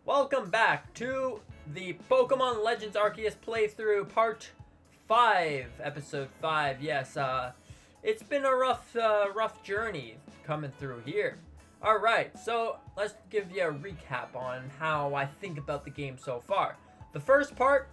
Welcome back to the Pokemon Legends Arceus playthrough part 5, episode 5. Yes, it's been a rough journey coming through here. Alright, so let's give you a recap on how I think about the game so far. The first part,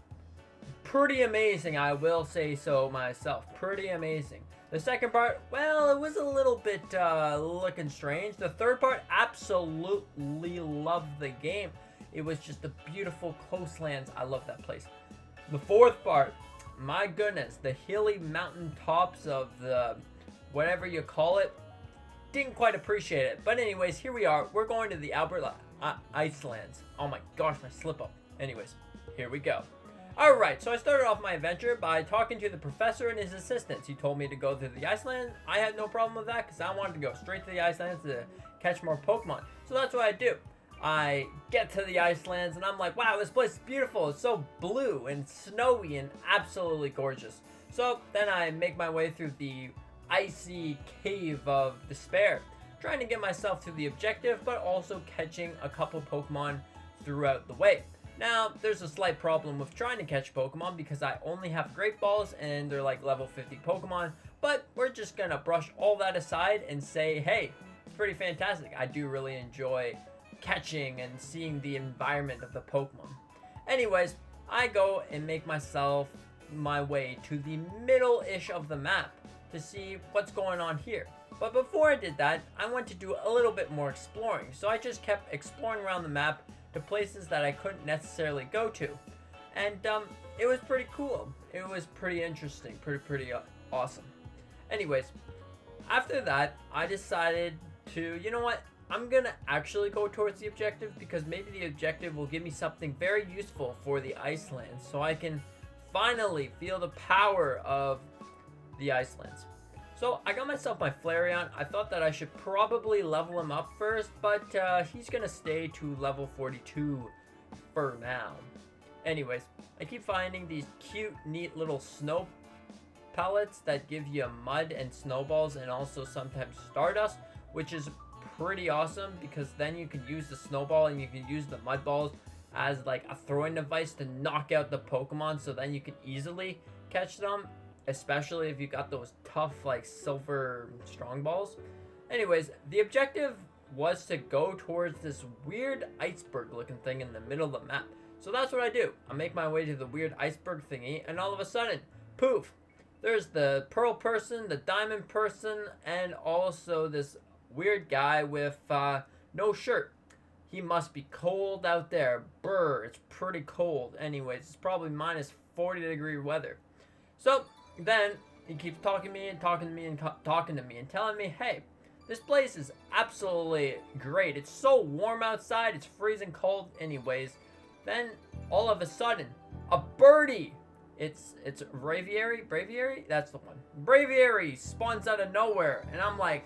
pretty amazing, I will say so myself. Pretty amazing. The second part, well, it was a little bit looking strange. The third part, absolutely loved the game. It was just the beautiful coastlands. I love that place. The fourth part, my goodness, the hilly mountain tops of the whatever you call it, didn't quite appreciate it. But anyways, here we are. We're going to the Albert Icelands. Oh my gosh, my slip up. Anyways, here we go. Alright, so I started off my adventure by talking to the professor and his assistants. He told me to go to the Iceland. I had no problem with that because I wanted to go straight to the Icelands to catch more Pokemon. So that's what I do. I get to the Icelands and I'm like, wow, this place is beautiful. It's so blue and snowy and absolutely gorgeous. So then I make my way through the icy cave of despair, trying to get myself to the objective, but also catching a couple Pokemon throughout the way. Now, there's a slight problem with trying to catch Pokemon because I only have Great Balls and they're like level 50 Pokemon, but we're just gonna brush all that aside and say, hey, it's pretty fantastic. I do really enjoy catching and seeing the environment of the Pokemon. Anyways, I go and make myself my way to the middle-ish of the map to see what's going on here. But before I did that, I went to do a little bit more exploring. So I just kept exploring around the map to places that I couldn't necessarily go to. And it was pretty cool. It was pretty interesting, pretty awesome. Anyways, after that, I decided to, you know what? I'm gonna actually go towards the objective because maybe the objective will give me something very useful for the Icelands so I can finally feel the power of the Icelands. So I got myself my Flareon. I thought that I should probably level him up first, but he's gonna stay to level 42 for now. Anyways, I keep finding these cute, neat little snow pellets that give you mud and snowballs and also sometimes stardust, which is pretty awesome because then you can use the snowball and you can use the mud balls as like a throwing device to knock out the Pokemon, so then you can easily catch them, especially if you got those tough like silver strong balls. Anyways, the objective was to go towards this weird iceberg looking thing in the middle of the map. So that's what I do. I make my way to the weird iceberg thingy and all of a sudden, poof, there's the pearl person, the diamond person, and also this weird guy with no shirt. He must be cold out there. Brr, it's pretty cold. Anyways, it's probably minus 40-degree weather. So then he keeps talking to me and talking to me and telling me, hey, this place is absolutely great. It's so warm outside. It's freezing cold anyways. Then all of a sudden, a birdie. It's Braviary? That's the one. Braviary spawns out of nowhere. And I'm like,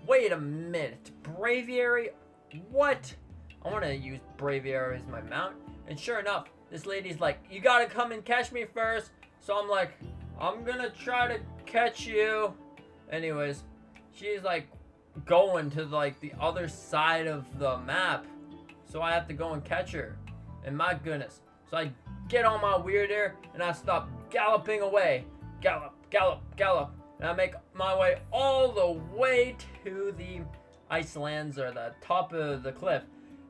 wait a minute, Braviary? What? I want to use Braviary as my mount. And sure enough, this lady's like, you gotta come and catch me first. So I'm like, I'm gonna try to catch you. Anyways, she's like going to like the other side of the map. So I have to go and catch her. And my goodness. So I get on my weird air and I stop galloping away. Gallop, gallop, gallop. And I make my way all the way to the Icelands, or the top of the cliff.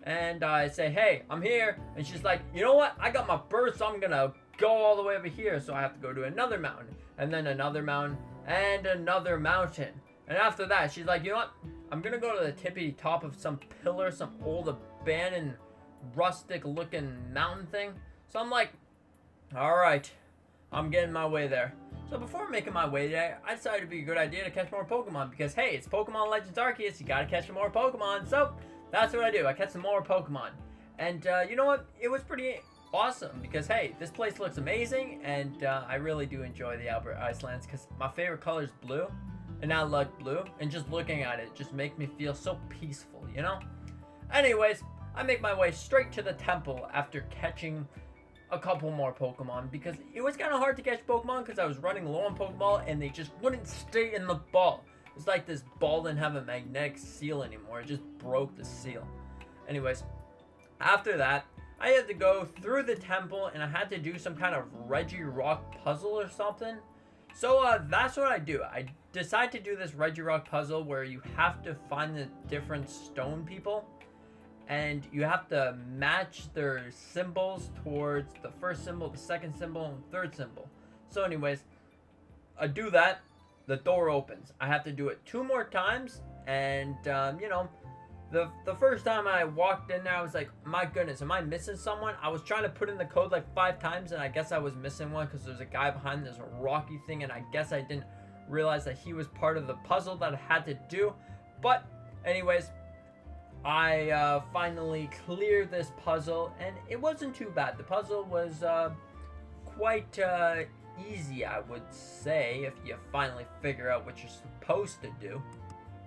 And I say, hey, I'm here. And she's like, you know what? I got my bird, so I'm going to go all the way over here. So I have to go to another mountain. And then another mountain. And another mountain. And after that, she's like, you know what? I'm going to go to the tippy top of some pillar, some old abandoned, rustic looking mountain thing. So I'm like, all right, I'm getting my way there. So before making my way there, I decided it'd be a good idea to catch more Pokemon because, hey, it's Pokemon Legends Arceus. You gotta catch some more Pokemon. So that's what I do. I catch some more Pokemon. And you know what? It was pretty awesome because, hey, this place looks amazing. And I really do enjoy the Albert Icelands because my favorite color is blue. And I like blue. And just looking at it just makes me feel so peaceful, you know? Anyways, I make my way straight to the temple after catching a couple more Pokemon because it was kind of hard to catch Pokemon because I was running low on Pokeball and they just wouldn't stay in the ball. It's like this ball didn't have a magnetic seal anymore. It just broke the seal. Anyways, After that, I had to go through the temple and I had to do some kind of Reggie Rock puzzle or something. So that's what I do. I decide to do this Reggie Rock puzzle where you have to find the different stone people and you have to match their symbols towards the first symbol, the second symbol, and the third symbol. So anyways, I do that, the door opens. I have to do it 2 more times, and you know, the first time I walked in there, I was like, my goodness, am I missing someone? I was trying to put in the code like 5 times, and I guess I was missing one because there's a guy behind this rocky thing, and I guess I didn't realize that he was part of the puzzle that I had to do. But anyways, I finally cleared this puzzle, and it wasn't too bad. The puzzle was quite easy, I would say, if you finally figure out what you're supposed to do.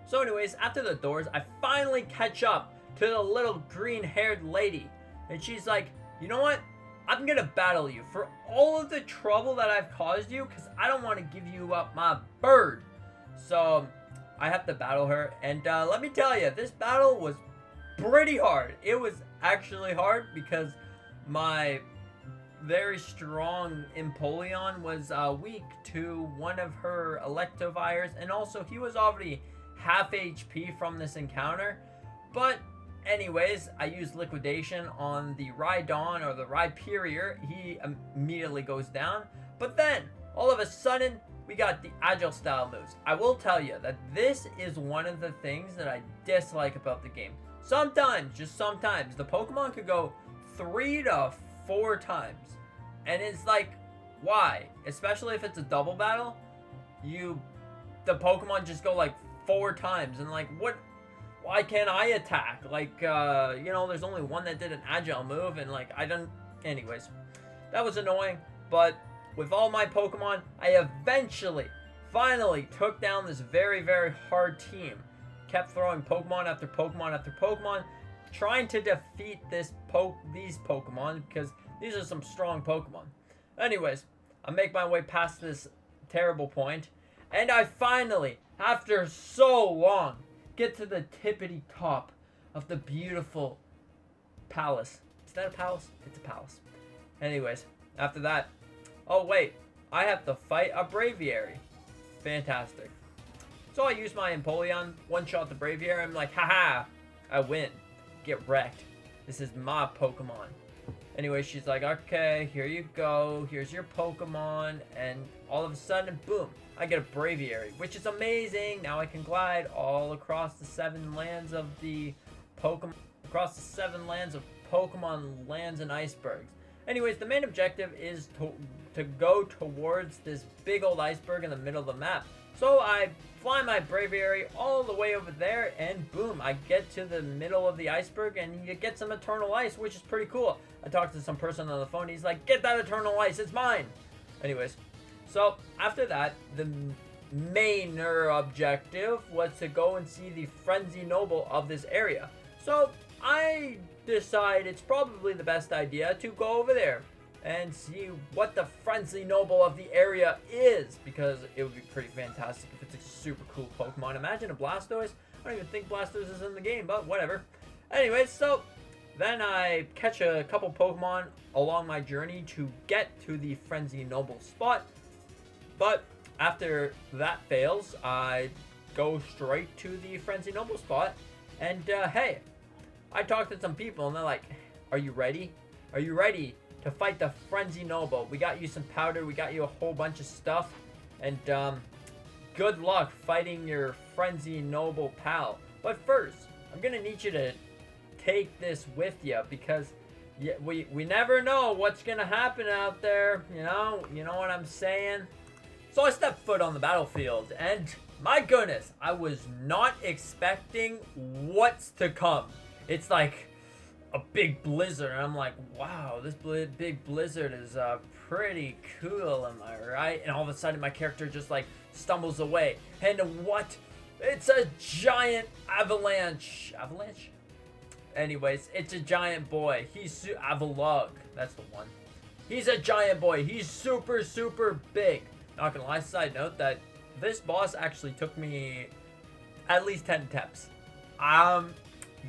So anyways, after the doors, I finally catch up to the little green-haired lady. And she's like, you know what? I'm gonna battle you for all of the trouble that I've caused you, because I don't want to give you up my bird. So I have to battle her. And let me tell you, this battle was pretty hard. It was actually hard because my very strong Empoleon was weak to one of her Electivires, and also he was already half HP from this encounter. But anyways, I used Liquidation on the Rhydon or the Rhyperior. He immediately goes down. But then, all of a sudden, we got the Agile style moves. I will tell you that this is one of the things that I dislike about the game. Sometimes, just sometimes, the Pokemon could go 3 to 4 times. And it's like, why? Especially if it's a double battle, the Pokemon just go like 4 times, and like, what? Why can't I attack? Like, you know, there's only one that did an agile move, and like, I don't. Anyways, that was annoying. But with all my Pokemon, I eventually, finally took down this very, very hard team. Kept throwing Pokemon after Pokemon after Pokemon, trying to defeat these Pokemon, because these are some strong Pokemon. Anyways, I make my way past this terrible point, and I finally, after so long, get to the tippity top of the beautiful palace. Is that a palace? It's a palace. Anyways, after that, oh wait, I have to fight a Braviary. Fantastic. So I use my Empoleon, one-shot the Braviary. I'm like, haha, I win. Get wrecked. This is my Pokemon. Anyway, she's like, okay, here you go. Here's your Pokemon. And all of a sudden, boom, I get a Braviary, which is amazing. Now I can glide all across the 7 lands of the Pokemon, lands and icebergs. Anyways, the main objective is to go towards this big old iceberg in the middle of the map. So I fly my Braviary all the way over there, and boom, I get to the middle of the iceberg, and you get some Eternal Ice, which is pretty cool. I talked to some person on the phone. He's like, get that Eternal Ice, it's mine. Anyways, so after that, the main objective was to go and see the Frenzy Noble of this area. So I decide it's probably the best idea to go over there and see what the Frenzy Noble of the area is, because it would be pretty fantastic if it's a super cool Pokemon. Imagine a Blastoise. I don't even think Blastoise is in the game, but whatever. Anyways, so then I catch a couple Pokemon along my journey to get to the Frenzy Noble spot. But after that fails, I go straight to the Frenzy Noble spot. And hey, I talked to some people, and they're like, are you ready? Are you ready to fight the Frenzy Noble? We got you some powder, we got you a whole bunch of stuff, and good luck fighting your Frenzy Noble pal. But first, I'm gonna need you to take this with you, because we never know what's gonna happen out there, you know what I'm saying? So I step foot on the battlefield, and my goodness, I was not expecting what's to come. It's like a big blizzard, and I'm like, wow, this big blizzard is pretty cool, am I right? And all of a sudden my character just like stumbles away, and what? It's a giant avalanche. Anyways, it's a giant boy. He's Avalugg, that's the one. He's a giant boy. He's super, super big. Not gonna lie, side note that this boss actually took me at least 10 attempts.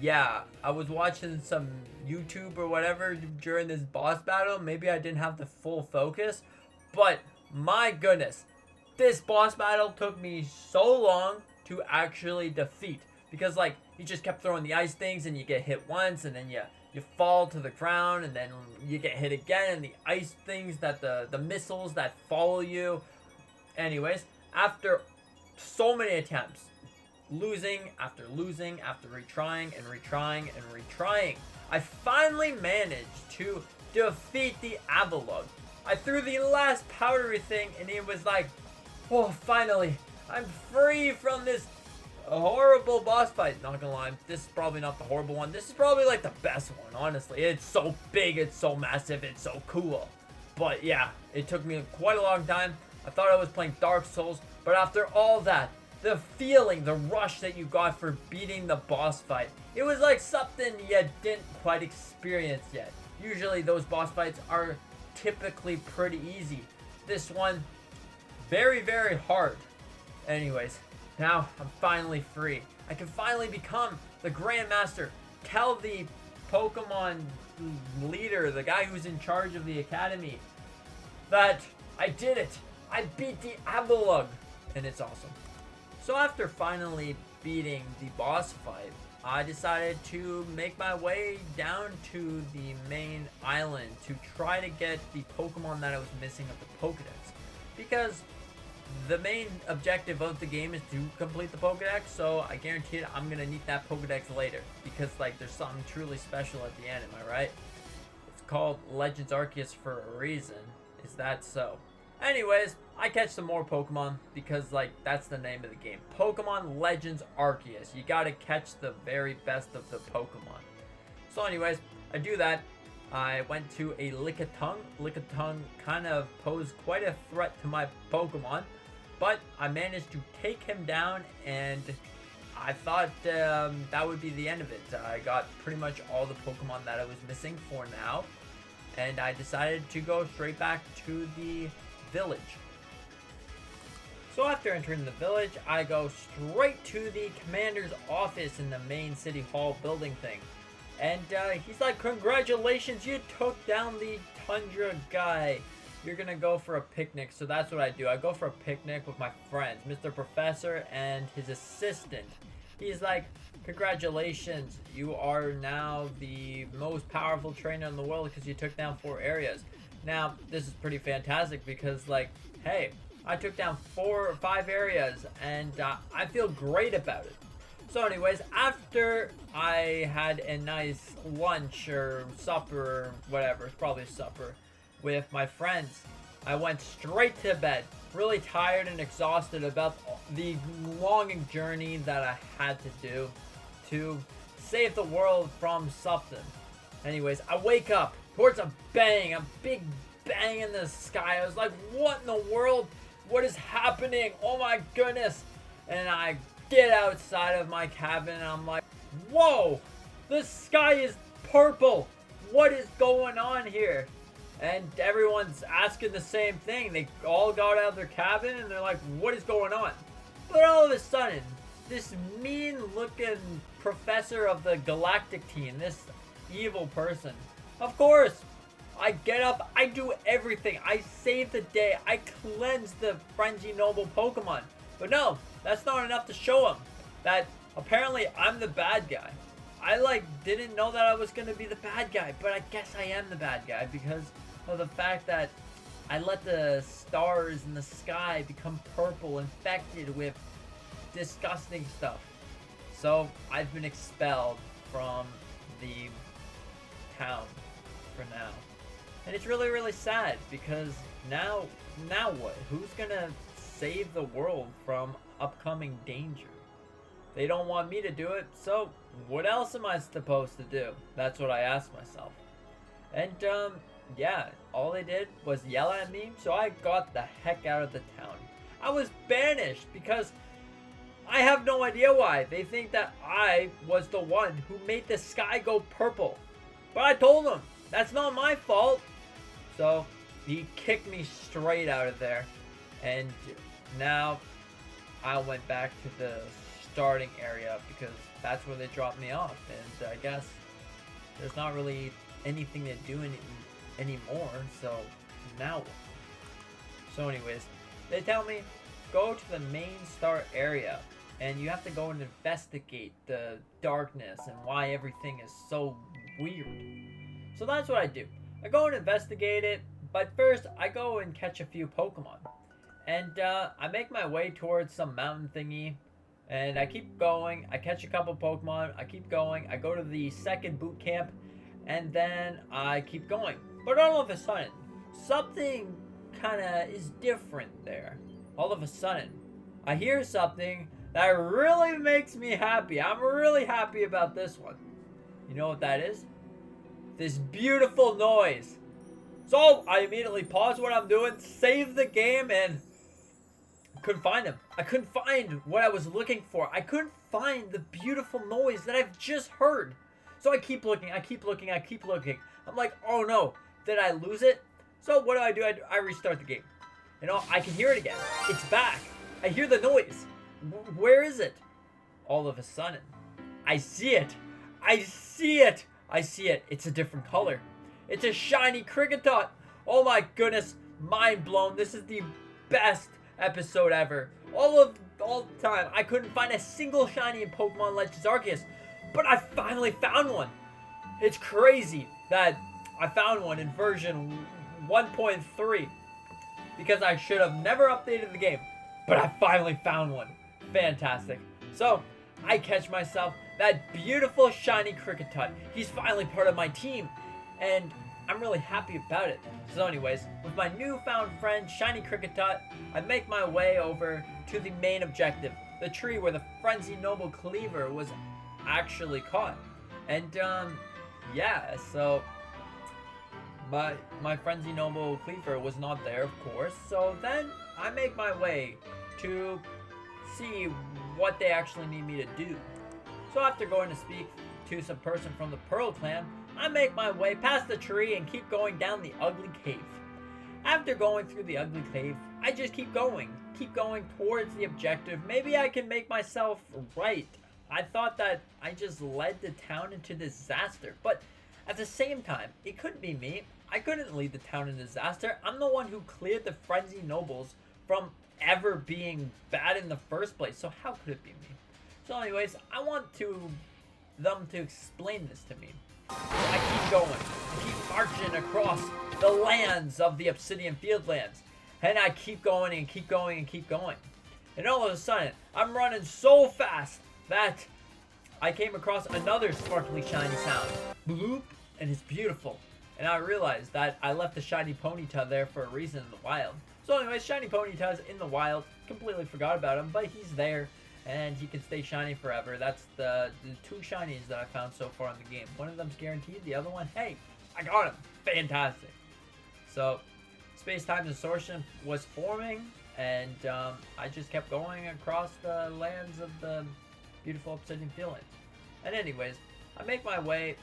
yeah, I was watching some YouTube or whatever during this boss battle. Maybe I didn't have the full focus, but my goodness, this boss battle took me so long to actually defeat because like you just kept throwing the ice things and you get hit once and then you fall to the ground and then you get hit again and the ice things that the missiles that follow you. Anyways, after so many attempts, losing after losing after retrying and retrying and retrying, I finally managed to defeat the Avalugg. I threw the last powdery thing and it was like, oh, finally, I'm free from this horrible boss fight. Not gonna lie, this is probably not the horrible one. This is probably like the best one, honestly. It's so big, it's so massive, it's so cool. But yeah, it took me quite a long time. I thought I was playing Dark Souls, but after all that, the feeling, the rush that you got for beating the boss fight, it was like something you didn't quite experience yet. Usually those boss fights are typically pretty easy. This one, very, very hard. Anyways, now I'm finally free. I can finally become the Grandmaster. Tell the Pokemon leader, the guy who's in charge of the academy, that I did it. I beat the Avalugg, and it's awesome. So after finally beating the boss fight, I decided to make my way down to the main island to try to get the Pokemon that I was missing of the Pokedex. Because the main objective of the game is to complete the Pokedex, so I guarantee it, I'm gonna need that Pokedex later. Because like there's something truly special at the end, am I right? It's called Legends Arceus for a reason. Is that so? Anyways, I catch some more Pokemon because like that's the name of the game. Pokemon Legends Arceus. You gotta catch the very best of the Pokemon. So anyways, I do that. I went to a Lickitung. Lickitung kind of posed quite a threat to my Pokemon, but I managed to take him down and I thought that would be the end of it. I got pretty much all the Pokemon that I was missing for now, and I decided to go straight back to the village. So after entering the village, I go straight to the commander's office in the main city hall building thing. And he's like, congratulations, you took down the Tundra guy. You're gonna go for a picnic. So that's what I do. I go for a picnic with my friends, Mr. Professor and his assistant. He's like, congratulations, you are now the most powerful trainer in the world because you took down 4 areas. Now, this is pretty fantastic because, like, hey, I took down 4 or 5 areas, and I feel great about it. So anyways, after I had a nice lunch or supper or whatever, it's probably supper, with my friends, I went straight to bed, really tired and exhausted about the long journey that I had to do to save the world from something. Anyways, I wake up towards a bang, a big bang in the sky. I was like, what in the world? What is happening? Oh my goodness. And I get outside of my cabin and I'm like, whoa, the sky is purple. What is going on here? And everyone's asking the same thing. They all got out of their cabin and they're like, what is going on? But all of a sudden, this mean looking professor of the galactic team, this evil person, of course, I get up, I do everything, I save the day, I cleanse the Frenzy Noble Pokemon. But no, that's not enough to show him that apparently I'm the bad guy. I didn't know that I was gonna be the bad guy, but I guess I am the bad guy because of the fact that I let the stars in the sky become purple, infected with disgusting stuff. So I've been expelled from the town for now. And it's really, really sad because now what? Who's gonna save the world from upcoming danger? They don't want me to do it, so what else am I supposed to do? That's what I asked myself. And yeah, all they did was yell at me, so I got the heck out of the town. I was banished because I have no idea why. They think that I was the one who made the sky go purple. But I told them, that's not my fault. So he kicked me straight out of there. And now I went back to the starting area because that's where they dropped me off. And I guess there's not really anything to do anymore. So now, so anyways, they tell me go to the main start area, and you have to go and investigate the darkness and why everything is so weird. So that's what I do. I go and investigate it, but first I go and catch a few Pokemon. And I make my way towards some mountain thingy, and I keep going. I catch a couple Pokemon. I keep going. I go to the second boot camp, and then I keep going. But all of a sudden, something kind of is different there. All of a sudden, I hear something that really makes me happy. I'm really happy about this one. You know what that is? This beautiful noise. So I immediately pause what I'm doing, save the game, and couldn't find him. I couldn't find what I was looking for. I couldn't find the beautiful noise that I've just heard. So I keep looking, I keep looking, I keep looking. I'm like, oh no, did I lose it? So what do? I restart the game. You know, I can hear it again. It's back. I hear the noise. Where is it? All of a sudden, I see it. I see it. I see it. It's a different color. It's a shiny Kricketot. Oh my goodness. Mind blown. This is the best episode ever. All the time. I couldn't find a single shiny in Pokemon Legends Arceus, but I finally found one. It's crazy that I found one in version 1.3 because I should have never updated the game, but I finally found one. Fantastic. So I catch myself that beautiful shiny Kricketot. He's finally part of my team, and I'm really happy about it. So anyways, with my newfound friend Shiny Kricketot, I make my way over to the main objective, the tree where the Frenzy Noble Cleaver was actually caught. And yeah, so my Frenzy Noble Cleaver was not there, of course. So then I make my way to see what they actually need me to do. So after going to speak to some person from the Pearl Clan, I make my way past the tree and keep going down the ugly cave. After going through the ugly cave, I just keep going towards the objective. Maybe I can make myself right. I thought that I just led the town into disaster, but at the same time, it couldn't be me. I couldn't lead the town in disaster. I'm the one who cleared the Frenzy Nobles from ever being bad in the first place, so how could it be me? So anyways, I want them to explain this to me. So I keep going. I keep marching across the lands of the Obsidian Fieldlands. And I keep going and keep going and keep going. And all of a sudden, I'm running so fast that I came across another sparkly shiny sound. Bloop, and it's beautiful. And I realized that I left the shiny Ponyta there for a reason in the wild. So anyways, shiny Ponyta's in the wild. Completely forgot about him, but he's there. And he can stay shiny forever. That's the two shinies that I found so far in the game. One of them's guaranteed. The other one, hey, I got him. Fantastic. So, space-time distortion was forming, and I just kept going across the lands of the beautiful Obsidian Fieldlands. And anyways, I make my way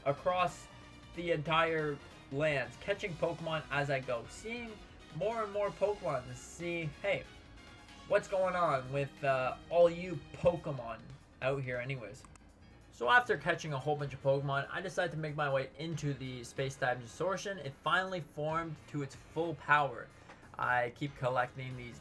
across the entire lands, catching Pokemon as I go, seeing more and more Pokemon to see, hey, what's going on with all you Pokemon out here anyways. So after catching a whole bunch of Pokemon, I decided to make my way into the space-time distortion. It finally formed to its full power. I keep collecting these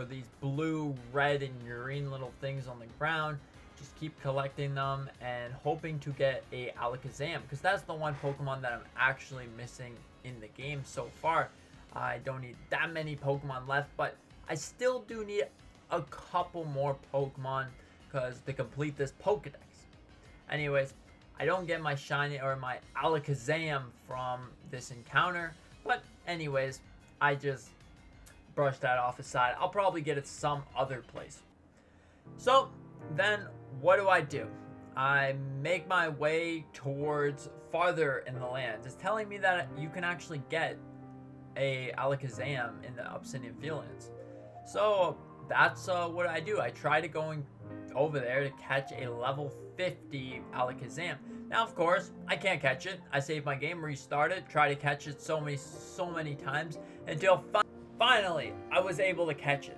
these blue, red, and green little things on the ground. Just keep collecting them and hoping to get a Alakazam, because that's the one Pokemon that I'm actually missing in the game so far. I don't need that many Pokemon left, but I still do need a couple more Pokemon because to complete this Pokedex. Anyways, I don't get my shiny or my Alakazam from this encounter, but anyways, I just brush that off aside. I'll probably get it some other place. So then what do? I make my way towards farther in the lands. It's telling me that you can actually get a Alakazam in the Obsidian Fieldlands. So that's what I do. I try to going over there to catch a level 50 Alakazam. Now, of course, I can't catch it. I save my game, restart it, try to catch it so many times until finally I was able to catch it.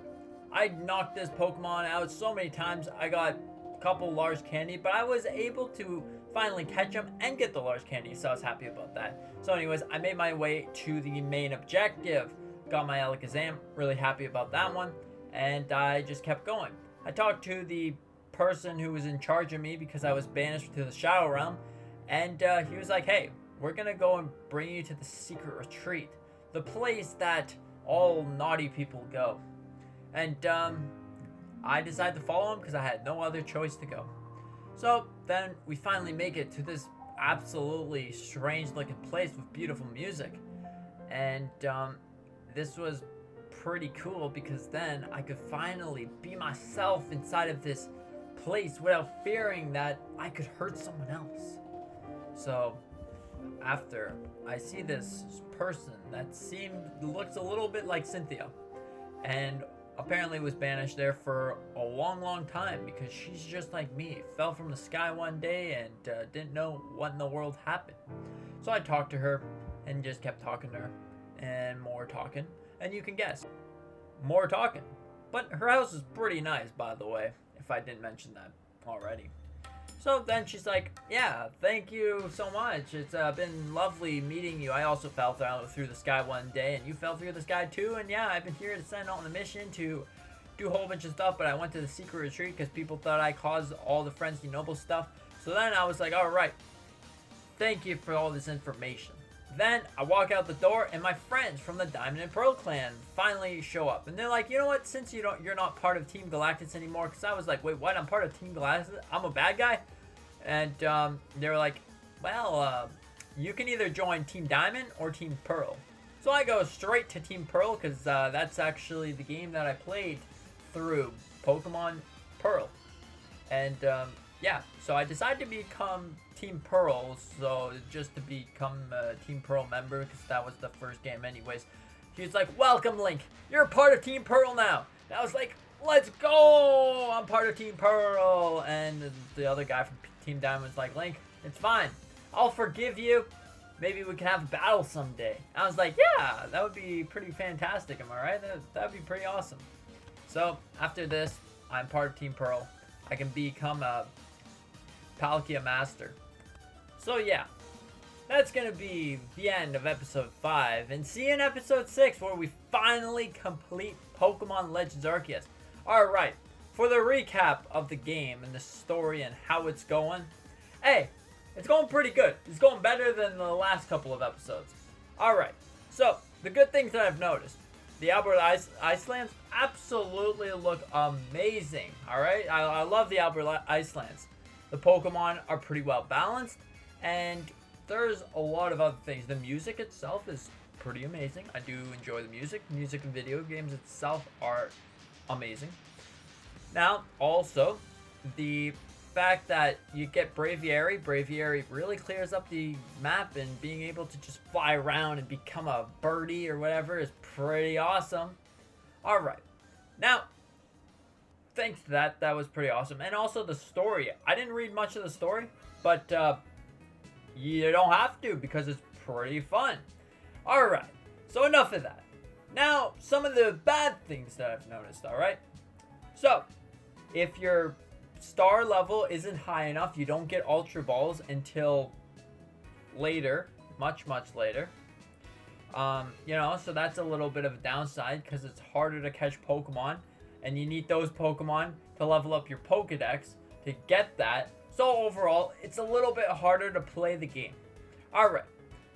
I knocked this Pokemon out so many times. I got a couple large candy, but I was able to finally catch them and get the large candy, so I was happy about that. So anyways, I made my way to the main objective. Got my Alakazam, really happy about that one, and I just kept going. I talked to the person who was in charge of me because I was banished to the Shadow Realm, and he was like, hey, we're gonna go and bring you to the secret retreat, the place that all naughty people go. And I decided to follow him because I had no other choice to go. So then we finally make it to this absolutely strange looking place with beautiful music. And this was pretty cool because then I could finally be myself inside of this place without fearing that I could hurt someone else. So after I see this person that looks a little bit like Cynthia, and apparently was banished there for a long time because she's just like me. Fell from the sky one day and didn't know what in the world happened. So I talked to her and just kept talking to her and more talking, and you can guess, more talking. But her house is pretty nice, by the way, if I didn't mention that already. So then she's like, yeah, thank you so much. It's been lovely meeting you. I also fell through the sky one day, and you fell through the sky too. And yeah, I've been here to send out on a mission to do a whole bunch of stuff, but I went to the secret retreat because people thought I caused all the Frenzy Noble stuff. So then I was like, all right, thank you for all this information. Then I walk out the door, and my friends from the Diamond and Pearl clan finally show up. And they're like, you know what, since you're not part of Team Galactus anymore, because I was like, wait, what, I'm part of Team Galactus? I'm a bad guy? And they were like, well, you can either join Team Diamond or Team Pearl. So I go straight to Team Pearl because that's actually the game that I played through Pokemon Pearl. And yeah, so I decided to become Team Pearl, so just to become a Team Pearl member because that was the first game anyways. He was like, welcome Link, you're a part of Team Pearl now. And I was like, let's go, I'm part of Team Pearl. And the other guy from Team Diamond was like, Link, it's fine, I'll forgive you. Maybe we can have a battle someday. I was like, yeah, that would be pretty fantastic, am I right? That would be pretty awesome. So after this, I'm part of Team Pearl. I can become a Palkia Master. So yeah, that's gonna be the end of episode 5, and see you in episode 6 where we finally complete Pokemon Legends Arceus. Alright, for the recap of the game and the story and how it's going, hey, it's going pretty good. It's going better than the last couple of episodes. Alright, so the good things that I've noticed. The Albert Icelands absolutely look amazing. Alright, I love the Albert Icelands. The Pokemon are pretty well balanced, and there's a lot of other things. The music itself is pretty amazing. I do enjoy the music. Music and video games itself are amazing. Now, also, the fact that you get Braviary really clears up the map, and being able to just fly around and become a birdie or whatever is pretty awesome. Alright, now, thanks to that was pretty awesome. And also the story. I didn't read much of the story, but you don't have to because it's pretty fun. Alright, so enough of that. Now, some of the bad things that I've noticed, alright? So, if your star level isn't high enough, you don't get Ultra Balls until later, much later. You know, so that's a little bit of a downside because it's harder to catch Pokemon, and you need those Pokemon to level up your Pokedex to get that. So overall, it's a little bit harder to play the game. Alright,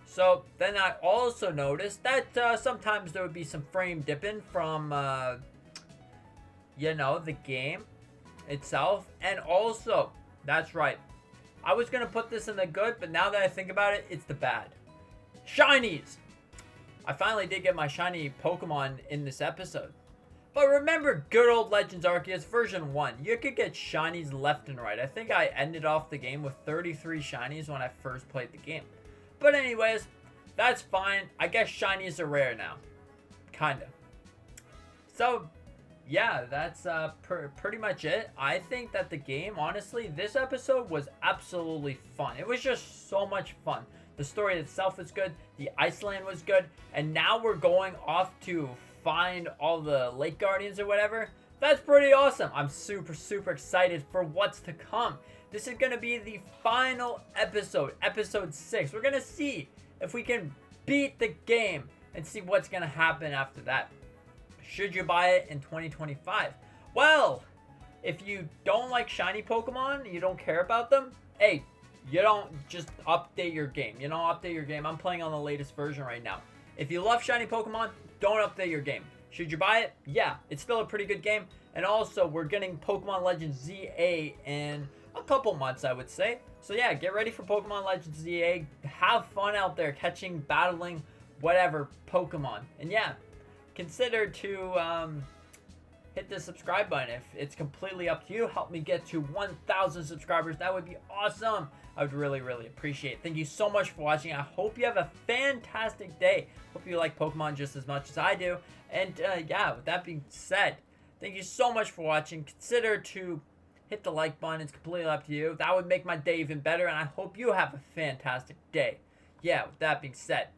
so then I also noticed that sometimes there would be some frame dipping from, you know, the game itself. And also, that's right, I was going to put this in the good, but now that I think about it, it's the bad. Shinies! I finally did get my shiny Pokemon in this episode. But remember good old Legends Arceus version 1. You could get shinies left and right. I think I ended off the game with 33 shinies when I first played the game. But anyways, that's fine. I guess shinies are rare now. Kinda. So, yeah, that's pretty much it. I think that the game, honestly, this episode was absolutely fun. It was just so much fun. The story itself was good. The Iceland was good. And now we're going off to find all the Lake Guardians or whatever. That's pretty awesome. I'm super excited for what's to come. This is going to be the final episode, episode 6. We're going to see if we can beat the game and see what's going to happen after that. Should you buy it in 2025? Well, if you don't like shiny Pokemon, you don't care about them, hey, you don't just update your game. You don't update your game. I'm playing on the latest version right now. If you love shiny Pokemon, don't update your game. Should you buy it? Yeah, it's still a pretty good game. And also, we're getting Pokemon Legends ZA in a couple months, I would say. So yeah, get ready for Pokemon Legends ZA. Have fun out there catching, battling, whatever Pokemon. And yeah, consider to hit the subscribe button. If it's completely up to you, help me get to 1,000 subscribers. That would be awesome. I would really appreciate it. Thank you so much for watching. I hope you have a fantastic day. Hope you like Pokemon just as much as I do. And yeah, with that being said, thank you so much for watching. Consider to hit the like button. It's completely up to you. That would make my day even better, and I hope you have a fantastic day. Yeah, with that being said,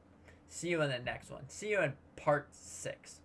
see you in the next one. See you in part 6.